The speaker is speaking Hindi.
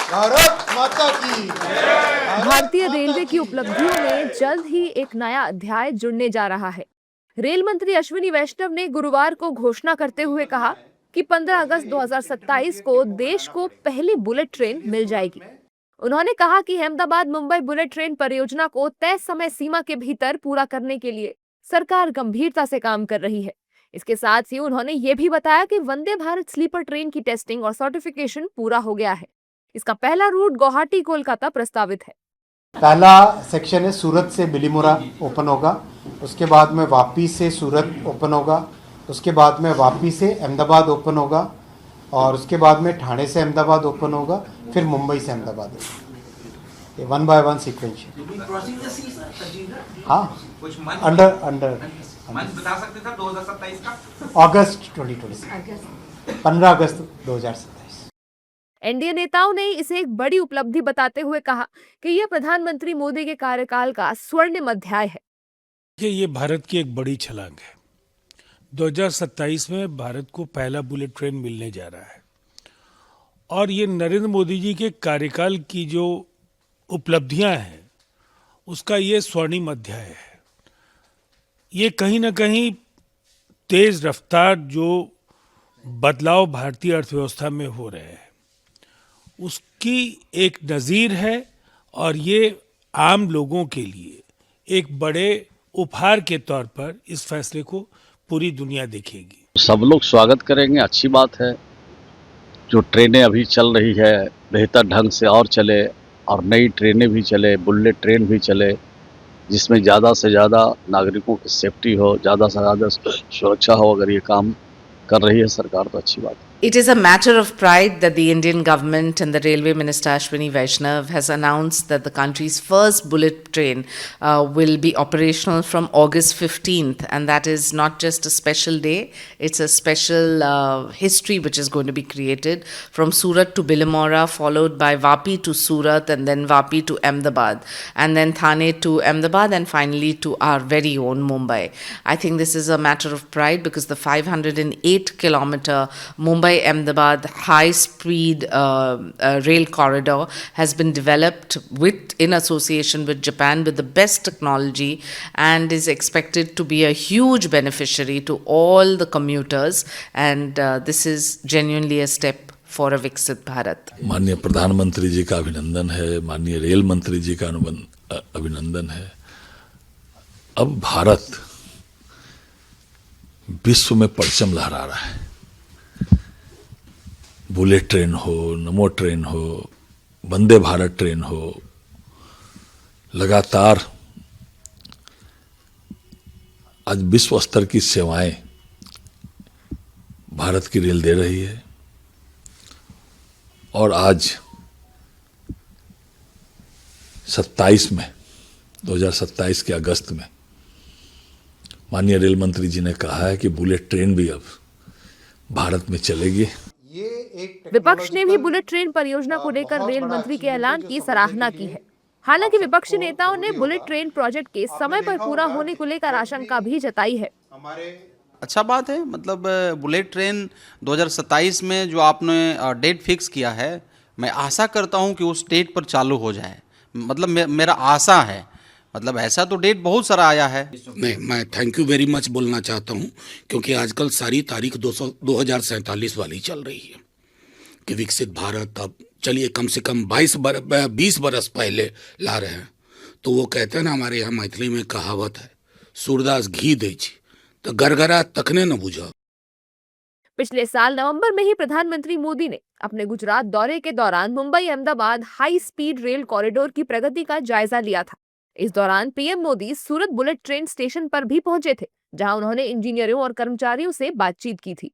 भारत माता की। भारतीय रेलवे की उपलब्धियों में जल्द ही एक नया अध्याय जुड़ने जा रहा है। रेल मंत्री अश्विनी वैष्णव ने गुरुवार को घोषणा करते हुए कहा कि 15 अगस्त 2027 को देश को पहली बुलेट ट्रेन मिल जाएगी। उन्होंने कहा कि अहमदाबाद मुंबई बुलेट ट्रेन परियोजना को तय समय सीमा के भीतर पूरा करने के लिए सरकार गंभीरता से काम कर रही है। इसके साथ ही उन्होंने ये भी बताया कि वंदे भारत स्लीपर ट्रेन की टेस्टिंग और सर्टिफिकेशन पूरा हो गया है। इसका पहला रूट गुवाहाटी कोलकाता प्रस्तावित है। पहला सेक्शन है सूरत से बिलीमोरा ओपन होगा, उसके बाद में वापी से सूरत ओपन होगा, उसके बाद में वापी से अहमदाबाद ओपन होगा और उसके बाद में ठाणे से अहमदाबाद ओपन होगा, फिर मुंबई से अहमदाबाद होगा। ये 1 बाय 1 सीक्वेंस है। हाँ, अंडर बता सकते थे 2027 का अगस्त 2026, 15 अगस्त 2027। एनडीए नेताओं ने इसे एक बड़ी उपलब्धि बताते हुए कहा कि यह प्रधानमंत्री मोदी के कार्यकाल का स्वर्णिम अध्याय है। ये भारत की एक बड़ी छलांग है। 2027 में भारत को पहला बुलेट ट्रेन मिलने जा रहा है और ये नरेंद्र मोदी जी के कार्यकाल की जो उपलब्धियां हैं उसका ये स्वर्णिम अध्याय है। ये कहीं ना कहीं तेज रफ्तार जो बदलाव भारतीय अर्थव्यवस्था में हो रहे हैं उसकी एक नज़ीर है और ये आम लोगों के लिए एक बड़े उपहार के तौर पर इस फैसले को पूरी दुनिया देखेगी। सब लोग स्वागत करेंगे, अच्छी बात है। जो ट्रेनें अभी चल रही है बेहतर ढंग से और चले और नई ट्रेनें भी चले, बुलेट ट्रेन भी चले, जिसमें ज़्यादा से ज़्यादा नागरिकों की सेफ्टी हो, ज़्यादा से ज़्यादा सुरक्षा हो। अगर ये काम कर रही है सरकार तो अच्छी बात है। It is a matter of pride that the Indian government and the Railway Minister Ashwini Vaishnav has announced that the country's first bullet train will be operational from August 15th, and that is not just a special day, it's a special history which is going to be created from Surat to Bilimora, followed by Vapi to Surat, and then Vapi to Ahmedabad, and then Thane to Ahmedabad, and finally to our very own Mumbai. I think this is a matter of pride because the 508-kilometer Mumbai-Ahmedabad high-speed rail corridor has been developed in association with Japan with the best technology and is expected to be a huge beneficiary to all the commuters, and this is genuinely a step for a Viksit Bharat. माननीय प्रधानमंत्री जी का अभिनंदन है, माननीय रेल मंत्री जी का अभिनंदन है। अब भारत विश्व में परचम लहरा रहा है। बुलेट ट्रेन हो, नमो ट्रेन हो, वंदे भारत ट्रेन हो, लगातार आज विश्व स्तर की सेवाएं भारत की रेल दे रही है और आज 2027 के अगस्त में माननीय रेल मंत्री जी ने कहा है कि बुलेट ट्रेन भी अब भारत में चलेगी। विपक्ष ने भी बुलेट ट्रेन परियोजना को लेकर रेल मंत्री के ऐलान की सराहना की है। हालांकि विपक्षी नेताओं ने बुलेट ट्रेन प्रोजेक्ट के समय पर पूरा होने को लेकर आशंका भी जताई है। अच्छा बात है, मतलब बुलेट ट्रेन 2027 में जो आपने डेट फिक्स किया है, मैं आशा करता हूं कि उस डेट पर चालू हो जाए। मतलब मेरा आशा है, मतलब ऐसा तो डेट बहुत सारा आया है। नहीं, मैं थैंक यू वेरी मच बोलना चाहता हूं क्योंकि आजकल सारी तारीख 2047 वाली चल रही है कि विकसित भारत अब चलिए कम से कम 20 बरस पहले ला रहे हैं। तो वो कहते हैं ना, हमारे यहाँ मैथिली में कहावत है, सूरदास घी दे तो गरगरा तकने न बुझा। पिछले साल नवंबर में ही प्रधानमंत्री मोदी ने अपने गुजरात दौरे के दौरान Mumbai Ahmedabad high speed rail corridor की प्रगति का जायजा लिया था। इस दौरान पीएम मोदी सूरत बुलेट ट्रेन स्टेशन पर भी पहुंचे थे, जहां उन्होंने इंजीनियरों और कर्मचारियों से बातचीत की थी।